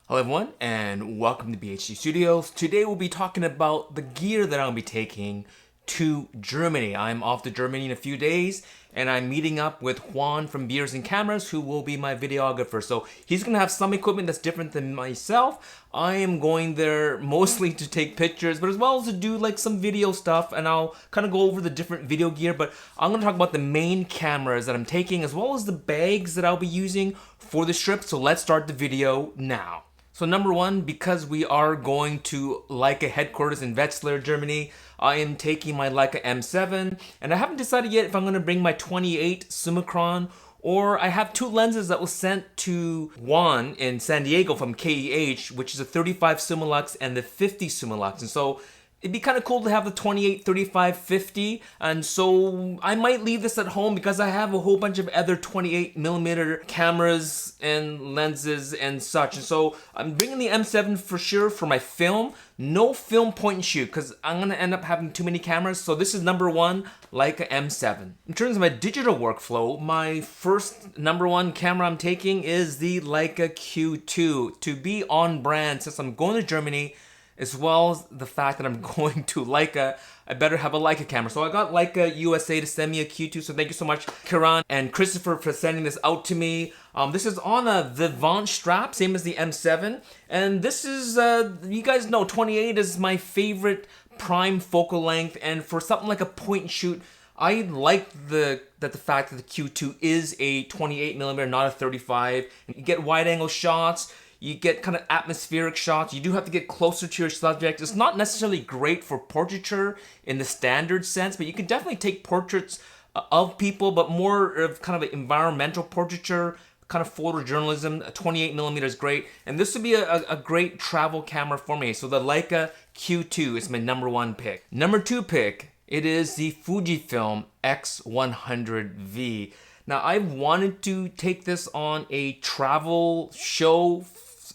Hello everyone and welcome to BHD Studios. Today we'll be talking about the gear that I'll be taking to Germany. I'm off to Germany in a few days and I'm meeting up with Juan from Beers and Cameras, who will be my videographer. So he's gonna have some equipment that's different than myself. I am going there mostly to take pictures, but as well as to do like some video stuff, and I'll kind of go over the different video gear, but I'm gonna talk about the main cameras that I'm taking as well as the bags that I'll be using for the trip. So let's start the video now. So number one, because we are going to Leica headquarters in Wetzlar, Germany, I am taking my Leica M7, and I haven't decided yet if I'm going to bring my 28 Summicron, or I have two lenses that was sent to Juan in San Diego from KEH, which is a 35 Summilux and the 50 Summilux. And so it'd be kind of cool to have the 28, 35, 50, and so I might leave this at home because I have a whole bunch of other 28mm cameras and lenses and such. And so I'm bringing the M7 for sure for my film. No film point and shoot because I'm going to end up having too many cameras. So this is number one, Leica M7. In terms of my digital workflow, my first number one camera I'm taking is the Leica Q2 to be on brand since I'm going to Germany, as well as the fact that I'm going to Leica. I better have a Leica camera. So I got Leica USA to send me a Q2, so thank you so much, Kiran and Christopher, for sending this out to me. This is on a Vivant strap, same as the M7. And this is, you guys know, 28 is my favorite prime focal length. And for something like a point and shoot, I like the fact that the Q2 is a 28mm, not a 35. You get wide angle shots. You get kind of atmospheric shots. You do have to get closer to your subject. It's not necessarily great for portraiture in the standard sense, but you can definitely take portraits of people, but more of kind of an environmental portraiture, kind of photojournalism. 28mm is great. And this would be a great travel camera for me. So the Leica Q2 is my number one pick. Number two pick, it is the Fujifilm X100V. Now, I've wanted to take this on a travel show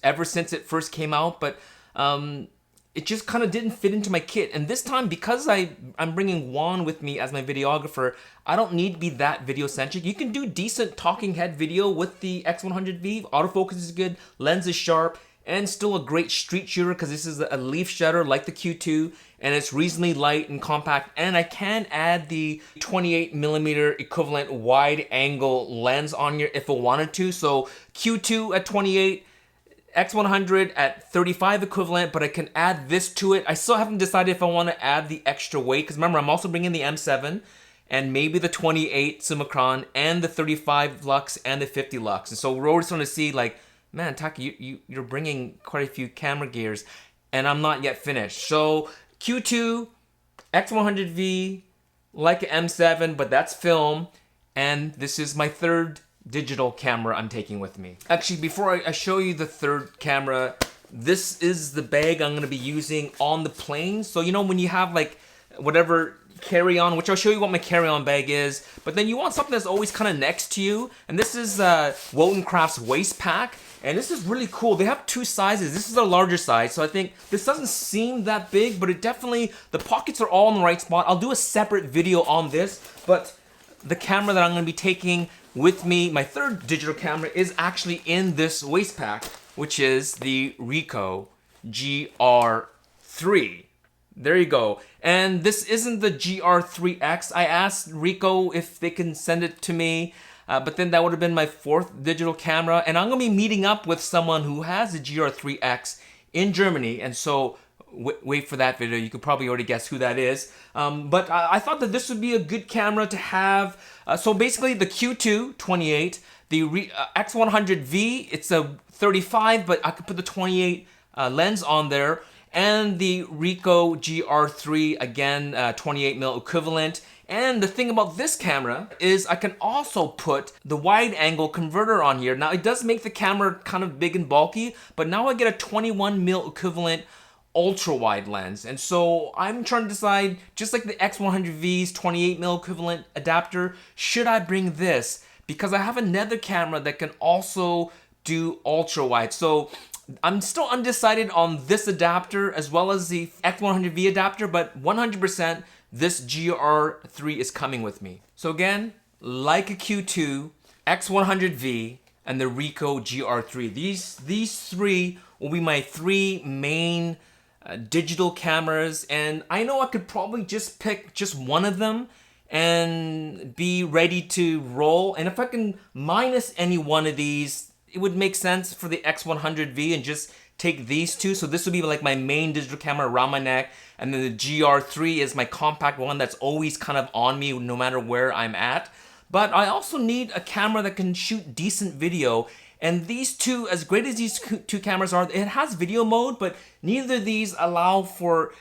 ever since it first came out, but it just kind of didn't fit into my kit. And this time, because I'm bringing Juan with me as my videographer, I don't need to be that video-centric. You can do decent talking head video with the X100V. Autofocus is good, lens is sharp, and still a great street shooter because this is a leaf shutter like the Q2, and it's reasonably light and compact. And I can add the 28mm equivalent wide angle lens on here if I wanted to. So Q2 at 28, X100 at 35 equivalent, but I can add this to it. I still haven't decided if I want to add the extra weight, because remember, I'm also bringing the M7 and maybe the 28 Summicron and the 35 Lux and the 50 Lux. And so we're always going to see, like, man, Taki, you're bringing quite a few camera gears, and I'm not yet finished. So Q2, X100V, Leica M7, but that's film, and this is my third digital camera I'm taking with me. Actually, before I show you the third camera, this is the bag I'm going to be using on the plane. So, you know, when you have like whatever carry-on, which I'll show you what my carry-on bag is, but then you want something that's always kind of next to you, and this is Wotan Craft's waist pack, and this is really cool. They have two sizes. This is a larger size, so I think this doesn't seem that big, but it definitely, the pockets are all in the right spot. I'll do a separate video on this, but the camera that I'm going to be taking with me, my third digital camera, is actually in this waist pack, which is the Ricoh GR3. There you go. And this isn't the GR3X. I asked Ricoh if they can send it to me, but then that would have been my fourth digital camera. And I'm going to be meeting up with someone who has the GR3X in Germany. And so wait for that video. You could probably already guess who that is. But I thought that this would be a good camera to have. So basically the Q2 28, the X100V, it's a 35, but I could put the 28 lens on there. And the Ricoh GR3, again, 28mm equivalent. And the thing about this camera is I can also put the wide angle converter on here. Now it does make the camera kind of big and bulky, but now I get a 21mm equivalent ultra wide lens. And so I'm trying to decide, just like the X100V's 28mm equivalent adapter, should I bring this? Because I have another camera that can also do ultra wide. So I'm still undecided on this adapter as well as the X100V adapter, but 100% this GR3 is coming with me. So again, Leica Q2, X100V, and the Ricoh GR3. These three will be my three main digital cameras, and I know I could probably just pick just one of them and be ready to roll. And if I can minus any one of these, it would make sense for the X100V and just take these two. So this would be like my main digital camera around my neck, and then the GR3 is my compact one that's always kind of on me no matter where I'm at. But I also need a camera that can shoot decent video. And these two, as great as these two cameras are, it has video mode, but neither of these allow for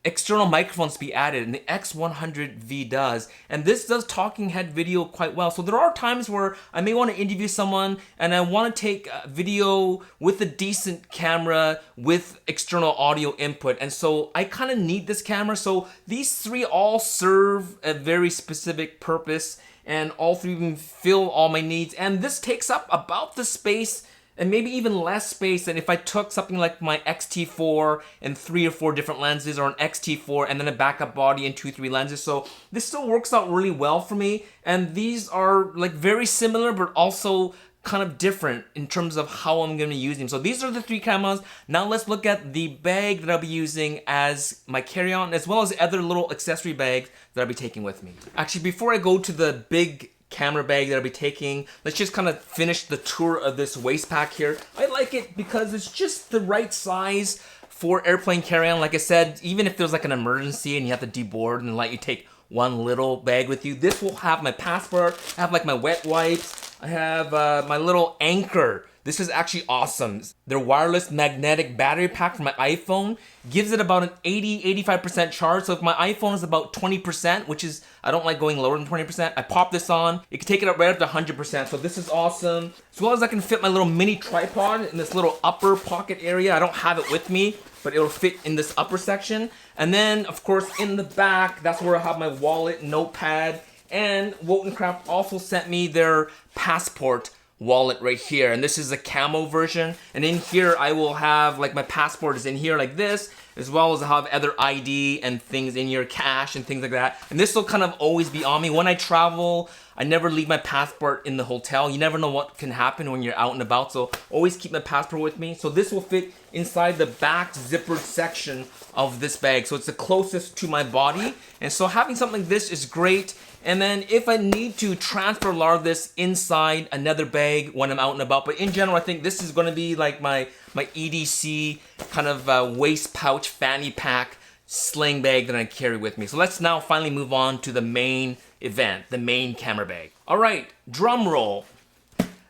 external microphones to be added, and the X100V does. And this does talking head video quite well. So there are times where I may want to interview someone and I want to take video with a decent camera with external audio input. And so I kind of need this camera. So these three all serve a very specific purpose, and all three of them fill all my needs. And this takes up about the space and maybe even less space than if I took something like my X-T4 and 3 or 4 different lenses, or an X-T4 and then a backup body and 2-3 lenses. So this still works out really well for me. And these are like very similar, but also kind of different in terms of how I'm going to use them. So these are the three cameras. Now let's look at the bag that I'll be using as my carry-on, as well as other little accessory bags that I'll be taking with me. Actually, before I go to the big camera bag that I'll be taking, let's just kind of finish the tour of this waist pack here. I like it because it's just the right size for airplane carry-on. Like I said, even if there's like an emergency and you have to deboard and let you take one little bag with you, this will have my passport, I have like my wet wipes, I have my little anchor. This is actually awesome. Their wireless magnetic battery pack for my iPhone gives it about an 80-85% charge. So if my iPhone is about 20%, which is, I don't like going lower than 20%, I pop this on. It can take it up right up to 100%. So this is awesome. As well as I can fit my little mini tripod in this little upper pocket area. I don't have it with me, but it'll fit in this upper section. And then, of course, in the back, that's where I have my wallet, notepad, and Wotan Craft also sent me their passport wallet right here, and this is a camo version. And in here I will have, like, my passport is in here like this, as well as I have other ID and things in here, cash and things like that. And this will kind of always be on me when I travel. I never leave my passport in the hotel. You never know what can happen when you're out and about, so always keep my passport with me. So this will fit inside the back zippered section of this bag, so it's the closest to my body. And so having something like this is great. And then if I need to transfer a lot of this inside another bag when I'm out and about, but in general, I think this is going to be like my EDC kind of waist pouch fanny pack sling bag that I carry with me. So let's now finally move on to the main event, the main camera bag. All right, drum roll.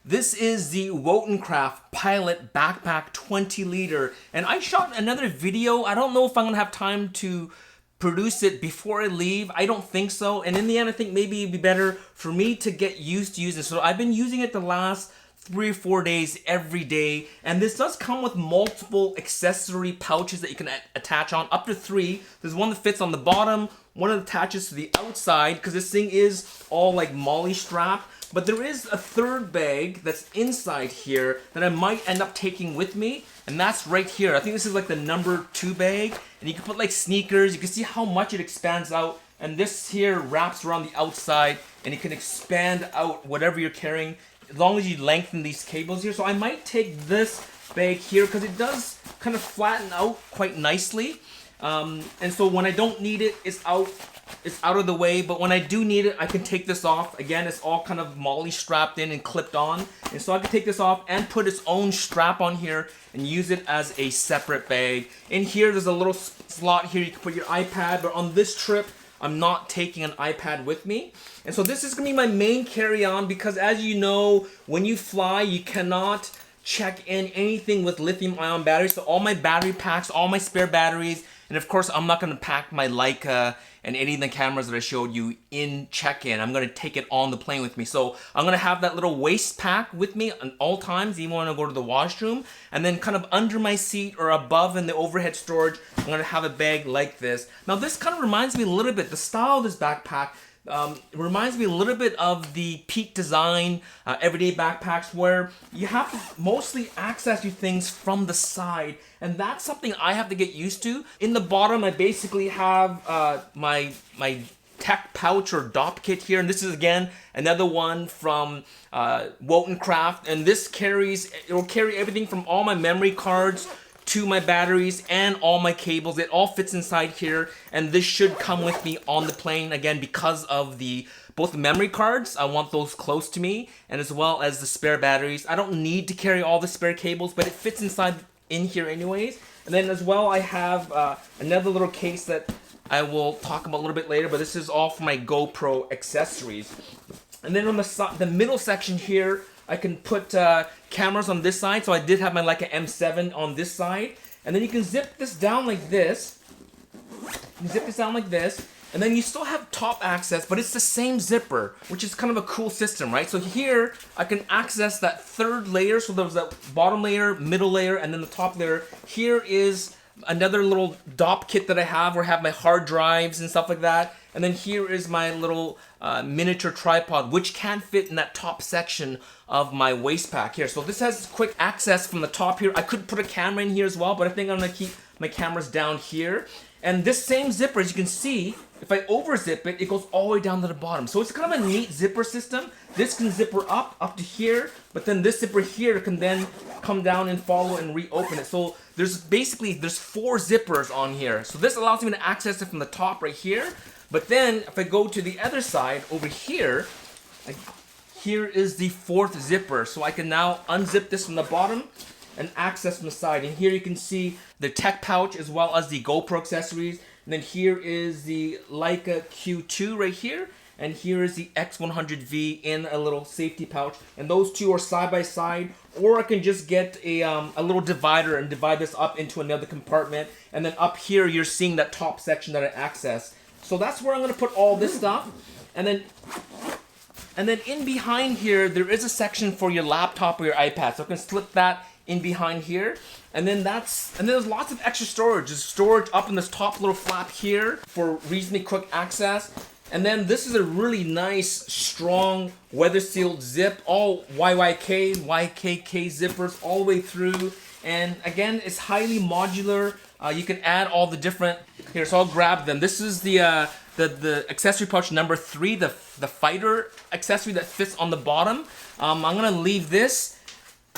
This is the Wotan Craft Pilot Backpack 20 liter, and I shot another video. I don't know if I'm gonna have time to produce it before I leave. I don't think so. And in the end, I think maybe it'd be better for me to get used to using it. So I've been using it the last 3 or 4 days every day. And this does come with multiple accessory pouches that you can attach on, up to 3. There's one that fits on the bottom, one that attaches to the outside, because this thing is all like molly strap. But there is a third bag that's inside here that I might end up taking with me, and that's right here. I think this is like the number 2 bag, and you can put like sneakers. You can see how much it expands out, and this here wraps around the outside, and it can expand out whatever you're carrying as long as you lengthen these cables here. So I might take this bag here because it does kind of flatten out quite nicely. And so when I don't need it, it's out of the way, but when I do need it, I can take this off. Again, it's all kind of molly strapped in and clipped on, and so I can take this off and put its own strap on here and use it as a separate bag. In here, there's a little slot here you can put your iPad, but on this trip, I'm not taking an iPad with me. And so this is gonna be my main carry-on, because as you know, when you fly, you cannot check in anything with lithium-ion batteries. So all my battery packs, all my spare batteries, and of course, I'm not gonna pack my Leica and any of the cameras that I showed you in check-in. I'm gonna take it on the plane with me. So I'm gonna have that little waist pack with me at all times, even when I go to the washroom. And then kind of under my seat or above in the overhead storage, I'm gonna have a bag like this. Now this kind of reminds me a little bit, the style of this backpack, it reminds me a little bit of the Peak Design everyday backpacks, where you have to mostly access your things from the side, and that's something I have to get used to. In the bottom, I basically have my tech pouch or DOP kit here, and this is again another one from Wotan Craft, and this it'll carry everything from all my memory cards to my batteries and all my cables. It all fits inside here, and this should come with me on the plane again because of both the memory cards. I want those close to me, and as well as the spare batteries. I don't need to carry all the spare cables, but it fits inside in here anyways. And then as well, I have another little case that I will talk about a little bit later, but this is all for my GoPro accessories. And then on the middle section here, I can put cameras on this side. So I did have my Leica M7 on this side. And then you can zip this down like this. You zip this down like this. And then you still have top access, but it's the same zipper, which is kind of a cool system, right? So here, I can access that third layer. So there's that bottom layer, middle layer, and then the top layer. Here is another little DOP kit that I have where I have my hard drives and stuff like that. And then here is my little miniature tripod, which can fit in that top section of my waist pack here. So this has quick access from the top here. I could put a camera in here as well, but I think I'm gonna keep my cameras down here. And this same zipper, as you can see, if I overzip it, it goes all the way down to the bottom. So it's kind of a neat zipper system. This can zipper up to here, but then this zipper here can then come down and follow and reopen it. So there's 4 zippers on here. So this allows me to access it from the top right here. But then if I go to the other side over here, here is the 4th zipper. So I can now unzip this from the bottom and access from the side. And here you can see the tech pouch as well as the GoPro accessories. And then here is the Leica Q2 right here. And here is the X100V in a little safety pouch. And those two are side by side. Or I can just get a little divider and divide this up into another compartment. And then up here, you're seeing that top section that I access. So that's where I'm gonna put all this stuff. And then in behind here, there is a section for your laptop or your iPad. So I can slip that in behind here. And then there's lots of extra storage. There's storage up in this top little flap here for reasonably quick access. And then this is a really nice, strong, weather-sealed zip, all YYK zippers all the way through. And again, it's highly modular. You can add all the different, here, so I'll grab them. This is the accessory pouch number 3, the fighter accessory that fits on the bottom. I'm gonna leave this,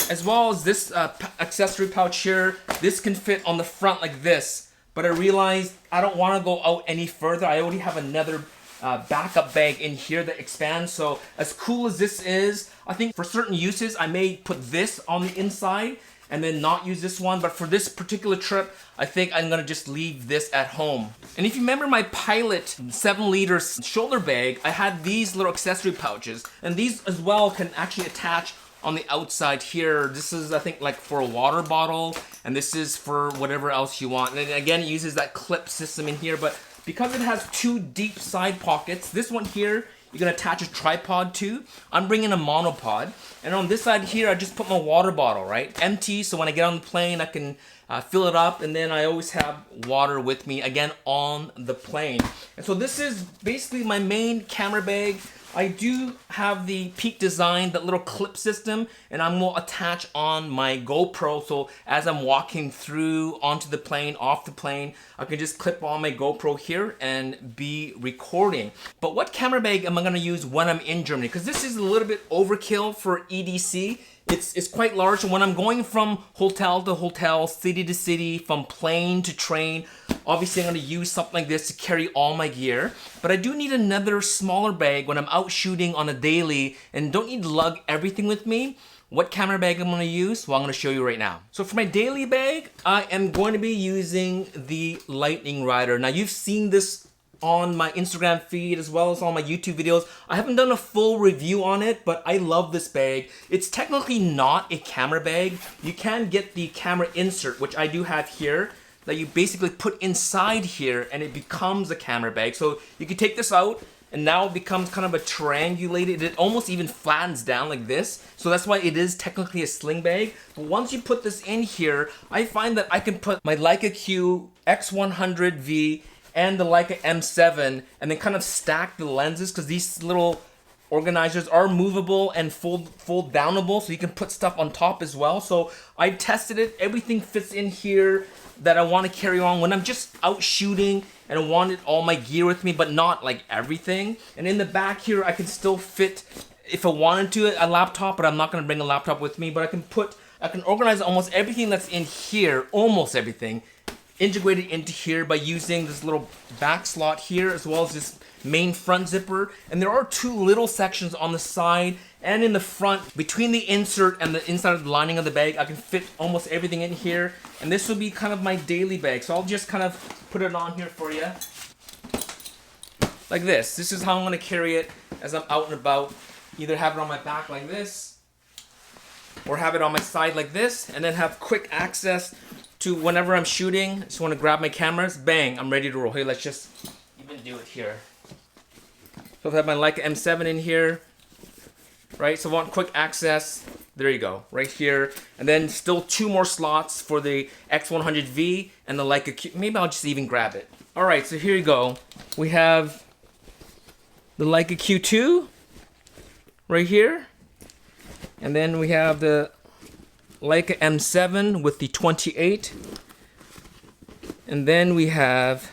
as well as this accessory pouch here. This can fit on the front like this, but I realized I don't wanna go out any further. I already have another backup bag in here that expands. So as cool as this is, I think for certain uses, I may put this on the inside and then not use this one. But for this particular trip, I think I'm gonna just leave this at home. And if you remember my Pilot 7-liter shoulder bag, I had these little accessory pouches, and these as well can actually attach on the outside here. This is, I think, like for a water bottle, and this is for whatever else you want. And again, it uses that clip system in here, but because it has 2 deep side pockets, this one here, you're gonna attach a tripod to. I'm bringing a monopod. And on this side here, I just put my water bottle, right? Empty, so when I get on the plane, I can fill it up, and then I always have water with me, again, on the plane. And so this is basically my main camera bag. I do have the Peak Design, that little clip system, and I'm gonna attach on my GoPro, so as I'm walking through onto the plane, off the plane, I can just clip on my GoPro here and be recording. But what camera bag am I gonna use when I'm in Germany? Because this is a little bit overkill for EDC. It's quite large, and when I'm going from hotel to hotel, city to city, from plane to train, obviously I'm gonna use something like this to carry all my gear. But I do need another smaller bag when I'm out shooting on a daily and don't need to lug everything with me. What camera bag I'm gonna use? Well, I'm gonna show you right now. So for my daily bag, I am going to be using the Lightning Rider. Now you've seen this on my Instagram feed as well as on my YouTube videos. I haven't done a full review on it, but I love this bag. It's technically not a camera bag. You can get the camera insert, which I do have here, that you basically put inside here and it becomes a camera bag. So you can take this out and now it becomes kind of a triangulated, it almost even flattens down like this. So that's why it is technically a sling bag. But once you put this in here, I find that I can put my Leica Q X100V and the Leica M7 and then kind of stack the lenses, because these little organizers are movable and fold downable, so you can put stuff on top as well. So I tested it. Everything fits in here that I want to carry on when I'm just out shooting and I wanted all my gear with me, but not like everything. And in the back here, I can still fit, if I wanted to, a laptop, but I'm not going to bring a laptop with me. But I can organize almost everything that's in here, almost everything, integrated into here by using this little back slot here, as well as this main front zipper. And there are two little sections on the side and in the front. Between the insert and the inside of the lining of the bag, I can fit almost everything in here. And this will be kind of my daily bag. So I'll just kind of put it on here for you. Like this. This is how I'm going to carry it as I'm out and about. Either have it on my back like this, or have it on my side like this, and then have quick access to whenever I'm shooting. Just want to grab my cameras, bang, I'm ready to roll. Hey, let's just even do it here. So I have my Leica M7 in here, right? So I want quick access. There you go, right here. And then still two more slots for the X100V and the Leica Q. Maybe I'll just even grab it. All right, so here you go. We have the Leica Q2 right here. And then we have the Leica M7 with the 28. And then we have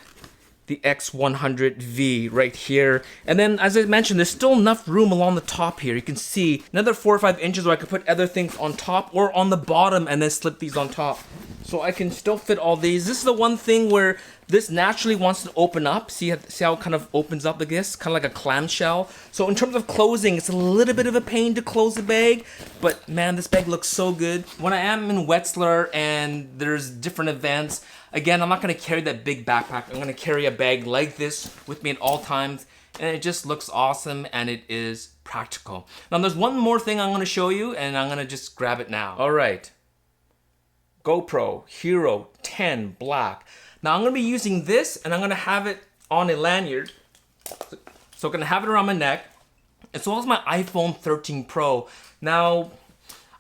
the X100V right here. And then, as I mentioned, there's still enough room along the top here. You can see another 4 or 5 inches where I could put other things on top or on the bottom and then slip these on top. So I can still fit all these. This is the one thing where this naturally wants to open up. See how it kind of opens up like this? Kind of like a clamshell. So in terms of closing, it's a little bit of a pain to close the bag. But man, this bag looks so good. When I am in Wetzlar and there's different events, again, I'm not going to carry that big backpack. I'm going to carry a bag like this with me at all times. And it just looks awesome and it is practical. Now there's one more thing I'm going to show you and I'm going to just grab it now. All right. GoPro Hero 10 Black. Now I'm going to be using this and I'm going to have it on a lanyard. So I'm going to have it around my neck, as well as my iPhone 13 Pro. Now,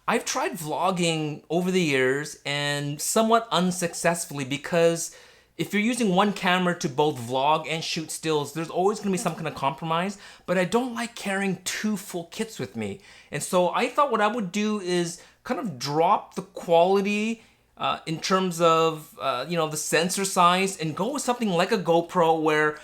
I've tried vlogging over the years and somewhat unsuccessfully, because if you're using one camera to both vlog and shoot stills, there's always going to be some kind of compromise. But I don't like carrying two full kits with me. And so I thought what I would do is kind of drop the quality in terms of the sensor size and go with something like a GoPro, where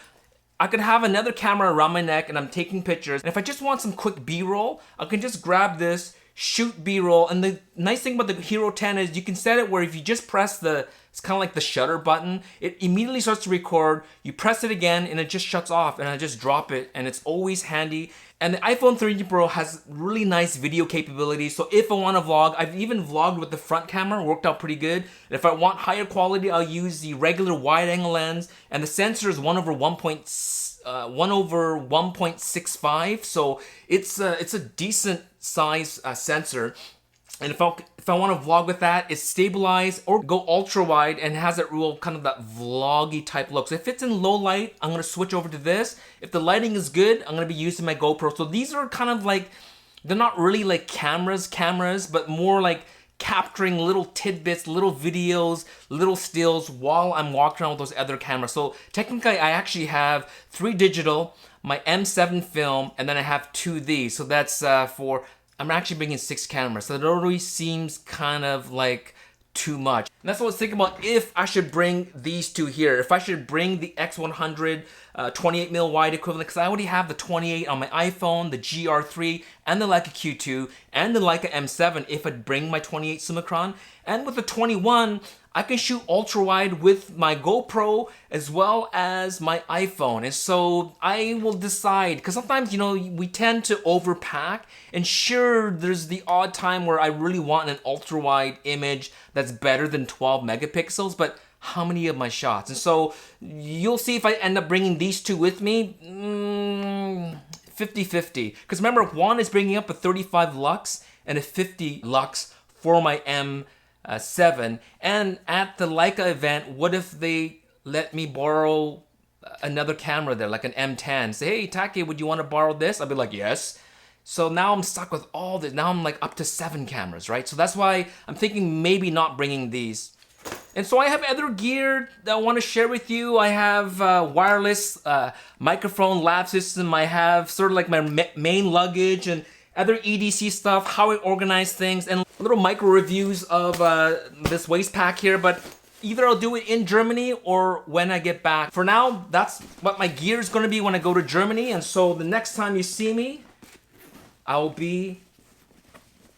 I could have another camera around my neck and I'm taking pictures. And if I just want some quick B-roll, I can just grab this, shoot B-roll. And the nice thing about the Hero 10 is you can set it where if you just press it's kind of like the shutter button, it immediately starts to record. You press it again and it just shuts off, and I just drop it, and it's always handy. And the iPhone 13 Pro has really nice video capabilities. So if I want to vlog, I've even vlogged with the front camera, worked out pretty good. And if I want higher quality, I'll use the regular wide angle lens, and the sensor is 1 over 1.65. So it's a decent size sensor. And if I want to vlog with that, it's stabilized, or go ultra wide and has that real kind of that vloggy type look. So if it's in low light, I'm going to switch over to this. If the lighting is good, I'm going to be using my GoPro. So these are kind of like, they're not really like cameras, but more like capturing little tidbits, little videos, little stills while I'm walking around with those other cameras. So technically I actually have 3 digital, my M7 film, and then I have 2 of these. So that's I'm actually bringing 6 cameras, so it already seems kind of like too much. And that's what I was thinking about, if I should bring these two here. If I should bring the X100 28mm wide equivalent, because I already have the 28 on my iPhone, the GR3, and the Leica Q2, and the Leica M7 if I'd bring my 28 Summicron. And with the 21, I can shoot ultra wide with my GoPro as well as my iPhone. And so I will decide, because sometimes, we tend to overpack, and sure, there's the odd time where I really want an ultra wide image that's better than 12 megapixels, but how many of my shots? And so you'll see if I end up bringing these two with me, 50-50. Because remember, Juan is bringing up a 35 lux and a 50 lux for my M7. And at the Leica event, what if they let me borrow another camera there, like an M10? Say, hey, Take, would you want to borrow this? I'll be like, yes. So now I'm stuck with all this. Now I'm like up to 7 cameras, right? So that's why I'm thinking maybe not bringing these. And so I have other gear that I want to share with you. I have wireless microphone lab system. I have sort of like my main luggage and other EDC stuff, how I organize things, and little micro reviews of this waist pack here. But either I'll do it in Germany or when I get back. For now, that's what my gear is going to be when I go to Germany. And so the next time you see me, I'll be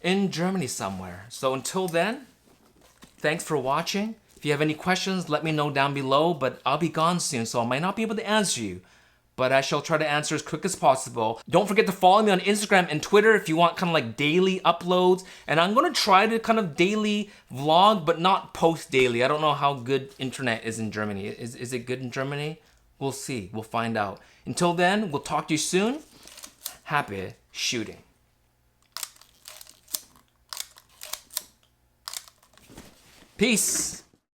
in Germany somewhere. So until then, thanks for watching. If you have any questions, let me know down below, but I'll be gone soon, so I might not be able to answer you, but I shall try to answer as quick as possible. Don't forget to follow me on Instagram and Twitter if you want kind of like daily uploads, and I'm gonna try to kind of daily vlog, but not post daily. I don't know how good internet is in Germany. Is it good in Germany? We'll see, we'll find out. Until then, we'll talk to you soon. Happy shooting. Peace.